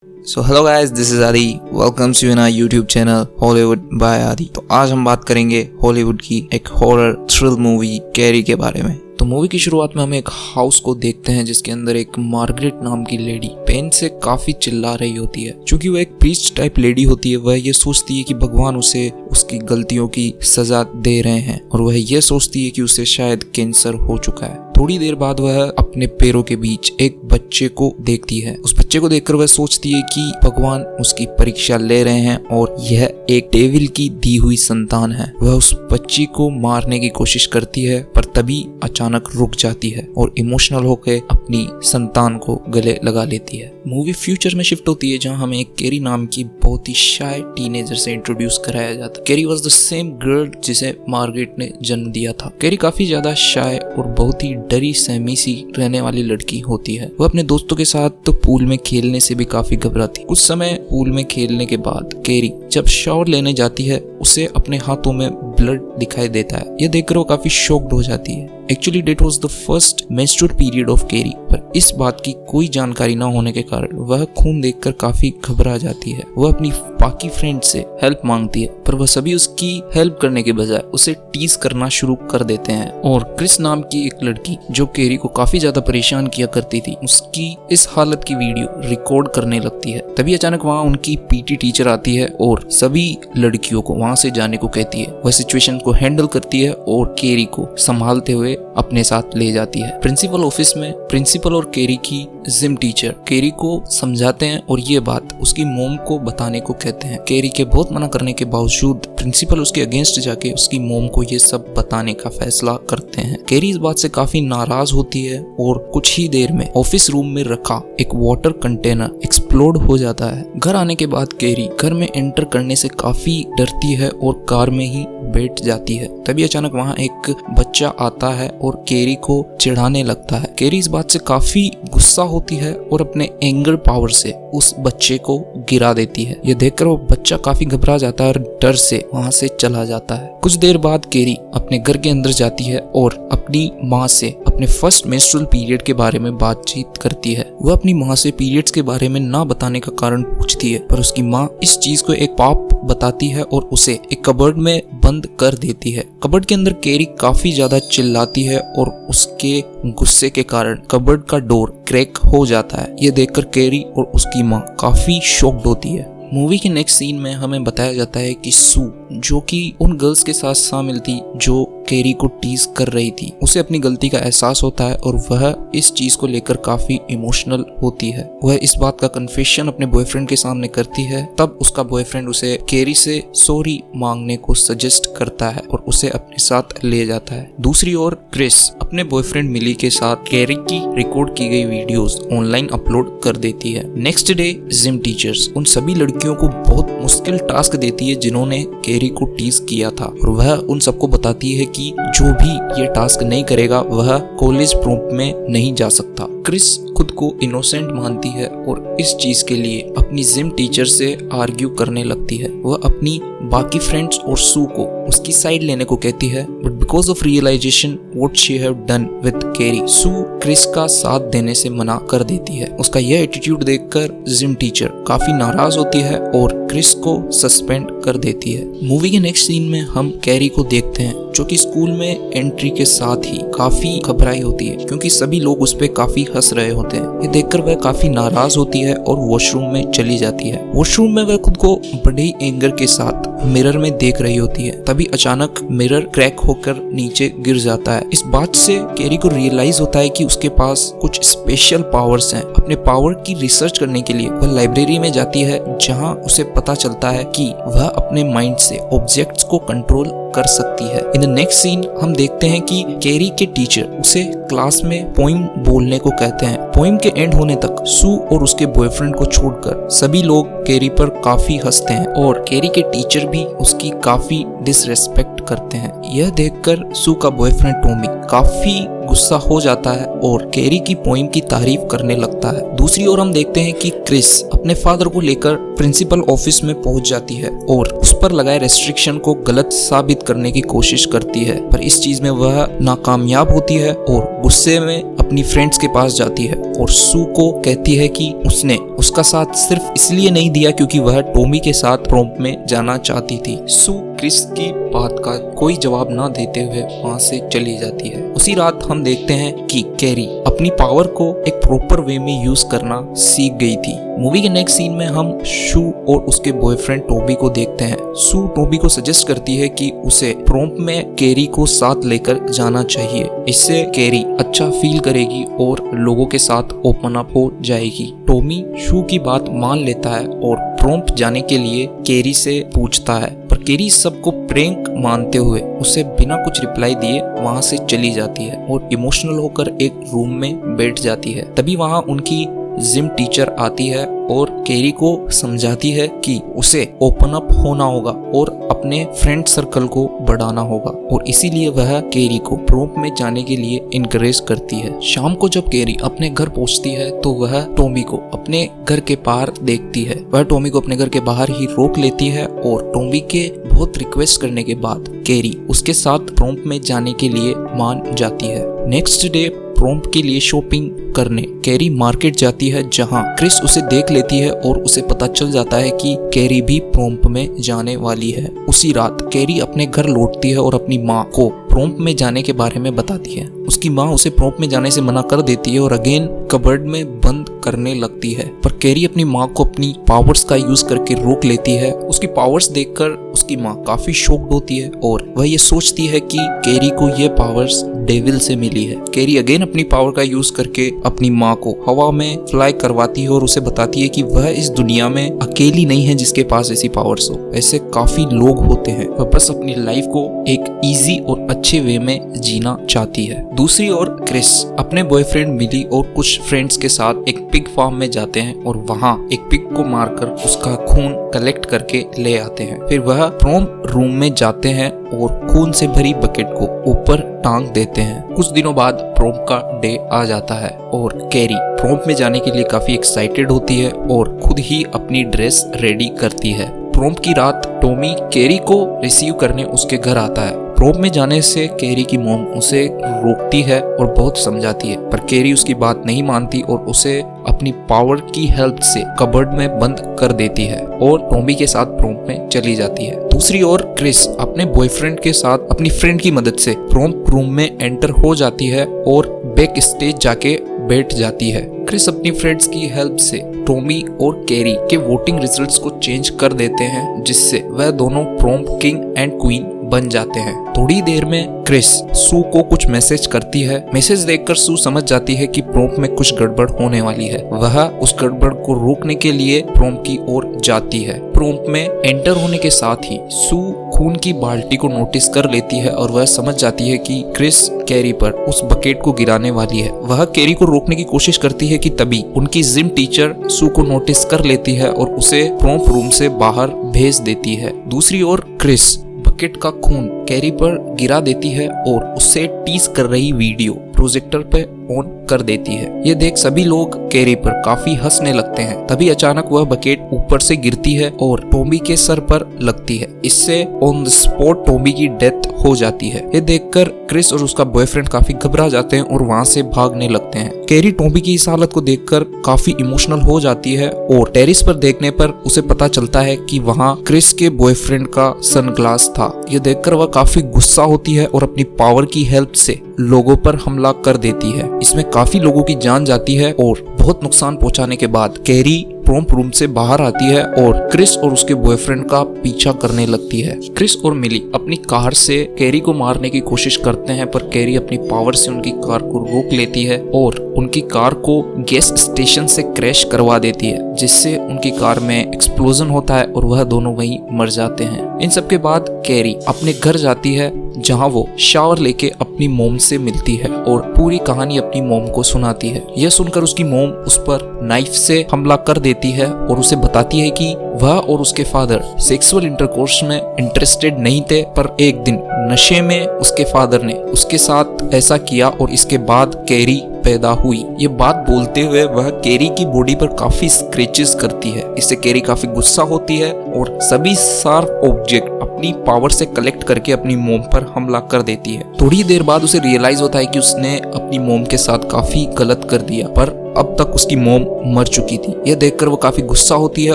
So hello guys, this is Adi. Welcomes you in our YouTube channel Hollywood by Adi. तो आज हम बात करेंगे हॉलीवुड की एक हॉरर थ्रिल मूवी कैरी के बारे में। तो मूवी की शुरुआत में हम एक हाउस को देखते हैं जिसके अंदर एक मार्गरेट नाम की लेडी पेन से काफी चिल्ला रही होती है। चूंकि वह एक प्रीस्ट टाइप लेडी होती है, वह ये सोचती है कि भगवान उसे उसकी गलतियों की सजा दे रहे हैं और वह ये सोचती है कि उसे शायद कैंसर हो चुका है। थोड़ी देर बाद वह अपने पैरों के बीच एक बच्चे को देखती है। उस बच्चे को देखकर वह सोचती है कि भगवान उसकी परीक्षा ले रहे हैं और यह एक डेविल की दी हुई संतान है। वह उस बच्ची को मारने की कोशिश करती है पर तभी अचानक रुक जाती है और इमोशनल होकर अपनी संतान को गले लगा लेती है। मूवी फ्यूचर में शिफ्ट होती है जहां हमें एक कैरी नाम की बहुत ही शाय टीनेजर से इंट्रोड्यूस कराया जाता है। Carry was the same girl जिसे मार्गरेट ने जन्म दिया था। कैरी काफी ज्यादा शाय और बहुत ही डरी सहमी सी रहने वाली लड़की होती है। वह अपने दोस्तों के साथ तो पूल में खेलने से भी काफी घबराती। कुछ समय पूल में खेलने के बाद कैरी जब शावर लेने जाती है उसे अपने हाथों में ब्लड दिखाई देता है। यह देखकर वो काफी शॉक्ड हो जाती है। Actually that was the first menstrual period of Carrie, पर इस बात की कोई जानकारी न होने के कारण वह खून देखकर काफी घबरा जाती है। वह अपनी बाकी फ्रेंड से हेल्प मांगती है पर वह सभी उसकी हेल्प करने के बजाय उसे टीज करना शुरू कर देते हैं। और क्रिस नाम की एक लड़की जो कैरी को काफी ज्यादा परेशान किया करती थी, उसकी इस हालत की वीडियो रिकॉर्ड करने लगती है। तभी अचानक वहाँ उनकी पीटी टीचर आती है और सभी लड़कियों को वहाँ से जाने को कहती है। वह सिचुएशन को हैंडल करती है और कैरी को संभालते हुए अपने साथ ले जाती है। प्रिंसिपल ऑफिस में प्रिंसिपल और कैरी की जिम टीचर कैरी को समझाते हैं और ये बात उसकी मॉम को बताने को कहते हैं। कैरी के बहुत मना करने के बावजूद प्रिंसिपल उसके अगेंस्ट जाके उसकी मॉम को ये सब बताने का फैसला करते हैं। कैरी इस बात से काफी नाराज होती है और कुछ ही देर में ऑफिस रूम में रखा एक वाटर कंटेनर एक्सप्लोड हो जाता है। घर आने के बाद कैरी घर में एंटर करने से काफी डरती है और कार में ही बैठ जाती है। तभी अचानक वहाँ एक बच्चा आता है और कैरी को चिढ़ाने लगता है। कैरी इस बात से काफी गुस्सा होती है और अपने एंगर पावर से उस बच्चे को गिरा देती है। यह देखकर वो बच्चा काफी घबरा जाता है और डर से वहाँ से चला जाता है। कुछ देर बाद कैरी अपने घर के अंदर जाती है और अपनी माँ से अपने फर्स्ट मेंस्ट्रुअल पीरियड के बारे में बातचीत करती है। वह अपनी माँ से पीरियड्स के बारे में ना बताने का कारण पूछती है पर उसकी माँ इस चीज को एक पाप बताती है और उसे एक कबर्ड में बंद कर देती है। कबर्ड के अंदर कैरी काफी ज्यादा चिल्लाती है और उसके गुस्से के कारण कबर्ड का डोर क्रैक हो जाता है। यह देखकर कैरी और उसकी माँ काफी शॉक्ड होती है। मूवी के नेक्स्ट सीन में हमें बताया जाता है कि सू, जो कि उन गर्ल्स के साथ शामिल थी जो कैरी को टीज कर रही थी, उसे अपनी गलती का एहसास होता है और वह इस चीज को लेकर काफी इमोशनल होती है। वह इस बात का कन्फेशन अपने बॉयफ्रेंड के सामने करती है। तब उसका बॉयफ्रेंड उसे कैरी से सॉरी मांगने को सजेस्ट करता है और उसे अपने साथ ले जाता है। दूसरी ओर क्रिस अपने बॉयफ्रेंड मिली के साथ कैरी की रिकॉर्ड की गई वीडियोस ऑनलाइन अपलोड कर देती है। नेक्स्ट डे जिम टीचर्स उन सभी लड़कियों को बहुत मुश्किल टास्क देती है जिन्होंने कैरी को टीज किया था और वह उन सबको बताती है कि जो भी ये टास्क नहीं करेगा वह कॉलेज प्रोम में नहीं जा सकता। क्रिस खुद को इनोसेंट मानती है और इस चीज के लिए अपनी जिम टीचर से आर्ग्यू करने लगती है। वह अपनी बाकी फ्रेंड्स और सू को उसकी साइड लेने को कहती है but because of realization what she have done with Carrie, Sue Chris का साथ देने से मना कर देती है। उसका यह एटीट्यूड देखकर जिम टीचर काफी नाराज होती है और क्रिस को सस्पेंड कर देती है। मूवी के नेक्स्ट सीन में हम कैरी को देखते हैं जो कि स्कूल में एंट्री के साथ ही काफी घबराई होती है क्योंकि सभी लोग उस पे काफी हंस रहे होते हैं। ये देखकर वह काफी नाराज होती है और वॉशरूम में चली जाती है। वॉशरूम में वह खुद को बड़े ही एंगर के साथ मिरर में देख रही होती है। तभी अचानक मिरर क्रैक होकर नीचे गिर जाता है। इस बात से कैरी को रियलाइज होता है कि उसके पास कुछ स्पेशल पावर्स हैं। अपने पावर की रिसर्च करने के लिए वह लाइब्रेरी में जाती है जहां उसे पता चलता है कि वह अपने माइंड से ऑब्जेक्ट्स को कंट्रोल कर सकती है। इन द नेक्स्ट सीन हम देखते हैं कि कैरी के टीचर उसे क्लास में पोइम बोलने को कहते हैं। पोइम के एंड होने तक सू और उसके बॉयफ्रेंड को छोड़कर सभी लोग कैरी पर काफी हंसते हैं और कैरी के टीचर भी उसकी काफी डिसरेस्पेक्ट करते हैं। यह देखकर सू का बॉयफ्रेंड टॉमी काफी गुस्सा हो जाता है और कैरी की पोइम की तारीफ करने लगता है। दूसरी ओर हम देखते हैं कि क्रिस अपने फादर को लेकर प्रिंसिपल ऑफिस में पहुंच जाती है और उस पर लगाए रेस्ट्रिक्शन को गलत साबित करने की कोशिश करती है, पर इस चीज में वह नाकामयाब होती है और गुस्से में अपनी फ्रेंड्स के पास जाती है और सू को कहती है कि उसने उसका साथ सिर्फ इसलिए नहीं दिया क्योंकि वह टॉमी के साथ प्रोम में जाना चाहती थी। सू क्रिस की बात का कोई जवाब ना देते हुए वहां से चली जाती है। उसी रात हम देखते हैं कि कैरी अपनी पावर को एक प्रॉपर वे में यूज करना सीख गई थी। मूवी के नेक्स्ट सीन में हम शू और उसके बॉयफ्रेंड टोबी को देखते हैं। सू टोबी को सजेस्ट करती है कि उसे प्रोम में कैरी को साथ लेकर जाना चाहिए, इससे कैरी अच्छा फील करेगी और लोगों के साथ ओपन अप हो जाएगी। टोमी शू की बात मान लेता है और प्रोम जाने के लिए कैरी से पूछता है, पर कैरी सबको प्रैंक मानते हुए उसे बिना कुछ रिप्लाई दिए वहां से चली जाती है और इमोशनल होकर एक रूम में बैठ जाती है। तभी वहां उनकी जिम टीचर आती है और कैरी को समझाती है कि उसे ओपन अप होना होगा और अपने फ्रेंड सर्कल को बढ़ाना होगा, और इसीलिए वह कैरी को प्रोम में जाने के लिए इनकरेज करती है। शाम को जब कैरी अपने घर पहुंचती है तो वह टॉमी को अपने घर के बाहर देखती है। वह टॉमी को अपने घर के बाहर ही रोक लेती है और टॉमी के बहुत रिक्वेस्ट करने के बाद कैरी उसके साथ प्रोम में जाने के लिए मान जाती है। नेक्स्ट डे प्रोम के लिए शॉपिंग करने कैरी मार्केट जाती है, जहां क्रिस उसे देख लेती है और उसे पता चल जाता है कि कैरी भी प्रोम में जाने वाली है। उसी रात कैरी अपने घर लौटती है और अपनी माँ को प्रोम में जाने के बारे में बताती है। उसकी माँ उसे प्रोम में जाने से मना कर देती है और अगेन कबर्ड में बंद करने लगती है, पर कैरी अपनी माँ को अपनी पावर्स का यूज करके रोक लेती है। उसकी पावर्स देखकर उसकी माँ काफी शॉक्ड होती है और वह ये सोचती है कि कैरी को ये पावर्स डेविल से मिली है। कैरी अगेन अपनी पावर का यूज करके अपनी माँ को हवा में फ्लाई करवाती है और उसे बताती है कि वह इस दुनिया में अकेली नहीं है जिसके पास ऐसी पावर्स हो, ऐसे काफी लोग होते हैं। वह बस अपनी लाइफ को एक इजी और अच्छे वे में जीना चाहती है। दूसरी ओर क्रिस अपने बॉयफ्रेंड मिली और कुछ फ्रेंड्स के साथ एक पिग फार्म में जाते हैं और वहाँ एक पिग को मारकर उसका खून कलेक्ट करके ले आते हैं। फिर वह प्रोम रूम में जाते हैं और खून से भरी बकेट को ऊपर टांग देते हैं। कुछ दिनों बाद प्रोम का डे आ जाता है और कैरी प्रोम में जाने के लिए काफी एक्साइटेड होती है और खुद ही अपनी ड्रेस रेडी करती है। प्रोम की रात टॉमी कैरी को रिसीव करने उसके घर आता है। प्रोम में जाने से कैरी की मॉम उसे रोकती है और बहुत समझाती है, पर कैरी उसकी बात नहीं मानती और उसे अपनी पावर की हेल्प से कबर्ड में बंद कर देती है और टॉमी के साथ प्रोम में चली जाती है। दूसरी ओर क्रिस अपने बॉयफ्रेंड के साथ अपनी फ्रेंड की मदद से प्रोम रूम में एंटर हो जाती है और बैक स्टेज जाके बैठ जाती है। क्रिस अपनी फ्रेंड्स की हेल्प से टॉमी और कैरी के वोटिंग रिजल्ट्स को चेंज कर देते हैं, जिससे वह दोनों प्रोम किंग एंड क्वीन बन जाते हैं। थोड़ी देर में क्रिस सू को कुछ मैसेज करती है। मैसेज देखकर सू समझ जाती है कि प्रोम में कुछ गड़बड़ होने वाली है। वह उस गड़बड़ को रोकने के लिए प्रोम की ओर जाती है। प्रोम में एंटर होने के साथ ही सू खून की बाल्टी को नोटिस कर लेती है और वह समझ जाती है कि क्रिस कैरी पर उस बकेट को गिराने वाली है। वह कैरी को रोकने की कोशिश करती है कि तभी उनकी जिम टीचर सू को नोटिस कर लेती है और उसे प्रोम रूम से बाहर भेज देती है। दूसरी ओर क्रिस बकेट का खून कैरी पर गिरा देती है और उससे टीज कर रही वीडियो प्रोजेक्टर पे ऑन कर देती है। ये देख सभी लोग कैरी पर काफी हंसने लगते हैं। तभी अचानक वह बकेट ऊपर से गिरती है और टॉमी के सर पर लगती है। इससे ऑन द स्पॉट टॉमी की डेथ हो जाती है। ये देखकर क्रिस और उसका बॉयफ्रेंड काफी घबरा जाते हैं और वहाँ से भागने लगते हैं। कैरी टॉमी की इस हालत को देखकर काफी इमोशनल हो जाती है और टेरिस पर देखने पर उसे पता चलता है कि वहाँ क्रिस के बॉयफ्रेंड का सनग्लास था। ये देखकर वह काफी गुस्सा होती है और अपनी पावर की हेल्प से लोगों पर हमला कर देती है। इसमें काफी लोगों की जान जाती है और बहुत नुकसान पहुंचाने के बाद कैरी प्रोम रूम से बाहर आती है और क्रिस और उसके बॉयफ्रेंड का पीछा करने लगती है। क्रिस और मिली अपनी कार से कैरी को मारने की कोशिश करते हैं, पर कैरी अपनी पावर से उनकी कार को रोक लेती है और उनकी कार को गैस स्टेशन से क्रैश करवा देती है, जिससे उनकी कार में एक्सप्लोजन होता है और वह दोनों वहीं मर जाते हैं। इन सब के बाद कैरी अपने घर जाती है, जहाँ वो शावर लेके अपनी मोम से मिलती है और पूरी कहानी अपनी मोम को सुनाती है। यह सुनकर उसकी मोम उस पर नाइफ से हमला कर देती है और उसे बताती है कि वह और उसके फादर सेक्सुअल इंटरकोर्स में इंटरेस्टेड नहीं थे, पर एक दिन नशे में उसके फादर ने उसके साथ ऐसा किया और इसके बाद कैरी पैदा हुई। ये बात बोलते हुए वह कैरी की बॉडी पर काफी स्क्रैचेस करती है। इससे कैरी काफी गुस्सा होती है और सभी शार्प ऑब्जेक्ट अपनी पावर से कलेक्ट करके अपनी मोम पर हमला कर देती है। थोड़ी देर बाद उसे रियलाइज होता है कि उसने अपनी मोम के साथ काफी गलत कर दिया, पर अब तक उसकी मोम मर चुकी थी। यह देखकर वो काफी गुस्सा होती है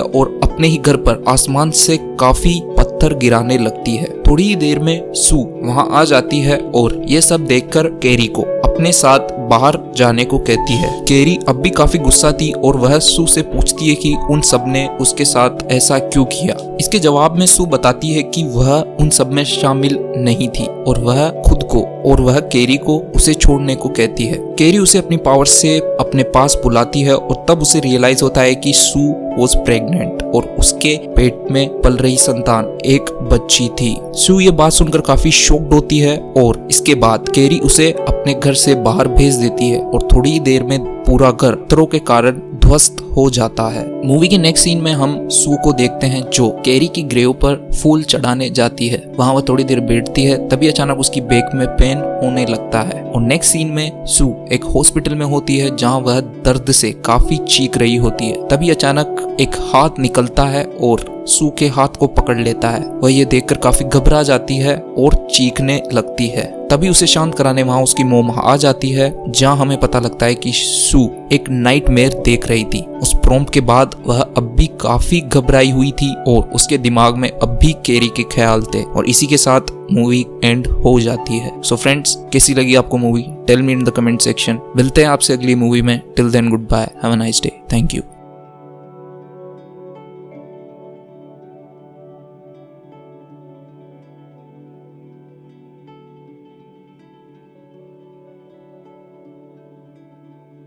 और अपने ही घर पर आसमान से काफी पत्थर गिराने लगती है। थोड़ी ही देर में सू वहां आ जाती है और ये सब देखकर कैरी को अपने साथ बाहर जाने को कहती है। कैरी अब भी काफी गुस्सा थी और वह सू से पूछती है कि उन सब ने उसके साथ ऐसा क्यों किया। इसके जवाब में सू बताती है कि वह उन सब में शामिल नहीं थी और वह खुद को और वह कैरी को उसे छोड़ने को कहती है। कैरी उसे अपनी पावर से अपने पास बुलाती है और तब उसे रियलाइज होता है कि सू वॉज प्रेग्नेंट और उसके पेट में पल रही संतान एक बच्ची थी। सू ये बात सुनकर काफी शॉक्ड होती है और इसके बाद कैरी उसे अपने घर से बाहर भेज देती है और थोड़ी ही देर में पूरा घर पत्थरों के कारण ध्वस्त हो जाता है। मूवी के नेक्स्ट सीन में हम सू को देखते हैं जो कैरी की ग्रेव पर फूल चढ़ाने जाती है। वहां वह थोड़ी देर बैठती है, तभी अचानक उसकी बैक में पेन होने लगता है और नेक्स्ट सीन में सू एक हॉस्पिटल में होती है जहां वह दर्द से काफी चीख रही होती है। तभी अचानक एक हाथ निकलता है और सू के हाथ को पकड़ लेता है। वह ये देखकर काफी घबरा जाती है और चीखने लगती है। तभी उसे शांत कराने वहां उसकी मोम आ जाती है, जहां हमें पता लगता है कि सू एक नाइटमेयर देख रही थी। उस प्रॉम्प्ट के बाद वह अब भी काफी घबराई हुई थी और उसके दिमाग में अब भी कैरी के ख्याल थे और इसी के साथ मूवी एंड हो जाती है। सो फ्रेंड्स, कैसी लगी आपको movie? Tell me in the comment section. मिलते हैं आपसे अगली मूवी में। Till then goodbye, have a nice day, thank you.